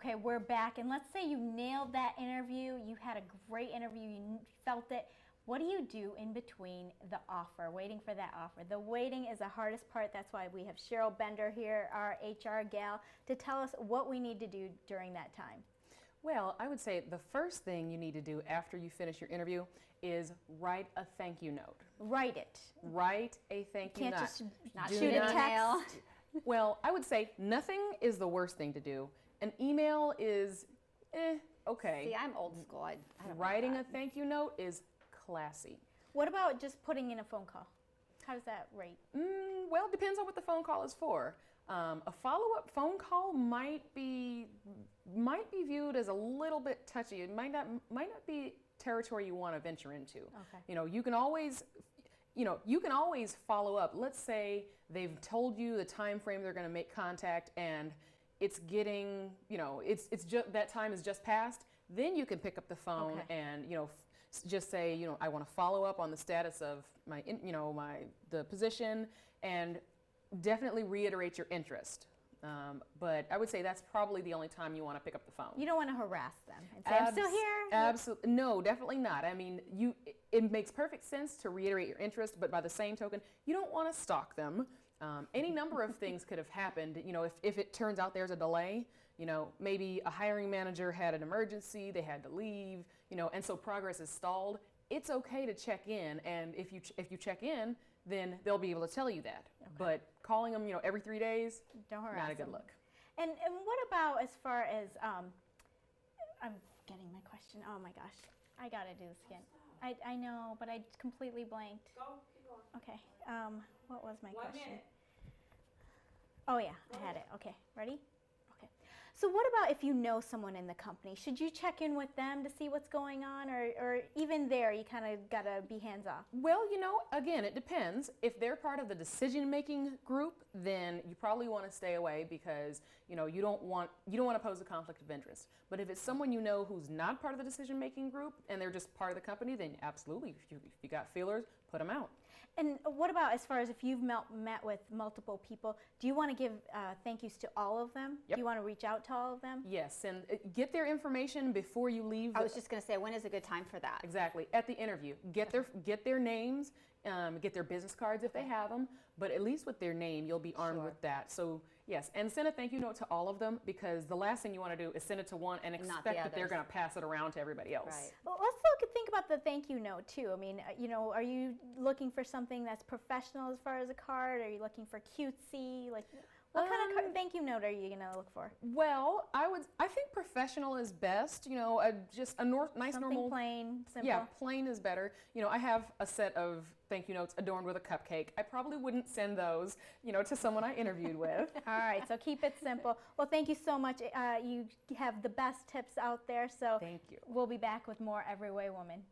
Okay, we're back, and let's say you nailed that interview, you had a great interview, you felt it. What do you do in between the offer, waiting for that offer? The waiting is the hardest part. That's why we have Cheryl Bender here, our HR gal, to tell us what we need to do during that time. Well, I would say the first thing you need to do after you finish your interview is write a thank you note. Write it. Write a thank you Can't note. just not shoot a text. Well, I would say nothing is the worst thing to do. An email is, okay. See, I'm old school. I don't Writing like a thank you note is classy. What about just putting in a phone call? How does that rate? Well, it depends on what the phone call is for. A follow-up phone call might be viewed as a little bit touchy. It might not be territory you want to venture into. Okay. You can always follow up. Let's say they've told you the time frame they're going to make contact, and it's getting, it's just that time is just passed. Then you can pick up the phone and just say, I want to follow up on the status of the position, and definitely reiterate your interest. But I would say that's probably the only time you want to pick up the phone. You don't want to harass them and say, I'm still here? Absolutely. No, definitely not. I mean, it makes perfect sense to reiterate your interest, but by the same token, you don't want to stalk them. Any number of things could have happened. If it turns out there's a delay, maybe a hiring manager had an emergency, they had to leave, and so progress is stalled. It's okay to check in, and if you check in, then they'll be able to tell you that. Okay. But calling them, every 3 days, don't harass not a good them. look. And what about as far as I'm getting my question. Oh my gosh, I gotta do this again. I know, but I completely blanked. Go, keep going. Okay. What was my 1 question? minute. Oh yeah, I had it. Okay, ready? Okay. So what about if you know someone in the company? Should you check in with them to see what's going on, or even there you kind of gotta be hands off? Well, again, it depends. If they're part of the decision-making group, then you probably want to stay away because you don't want to pose a conflict of interest. But if it's someone who's not part of the decision-making group and they're just part of the company, then absolutely, if you got feelers, put them out. And what about as far as if you've met with multiple people, do you want to give thank yous to all of them? Yep. Do you want to reach out to all of them? Yes, and get their information before you leave. I was just going to say, when is a good time for that? Exactly, at the interview. Get their names, get their business cards if they have them, but at least with their name, you'll be armed with that. So yes, and send a thank you note to all of them, because the last thing you want to do is send it to one and expect that they're going to pass it around to everybody else. Right. Well, let's think about the thank you note too. I mean, are you looking for something that's professional as far as a card? Are you looking for cutesy? Like, what kind of thank you note are you going to look for? Well, I think professional is best. Just a nice, something normal, plain, simple. Yeah, plain is better. I have a set of thank you notes adorned with a cupcake. I probably wouldn't send those, to someone I interviewed with. All right, so keep it simple. Well, thank you so much. You have the best tips out there. So thank you. We'll be back with more Every Way Woman.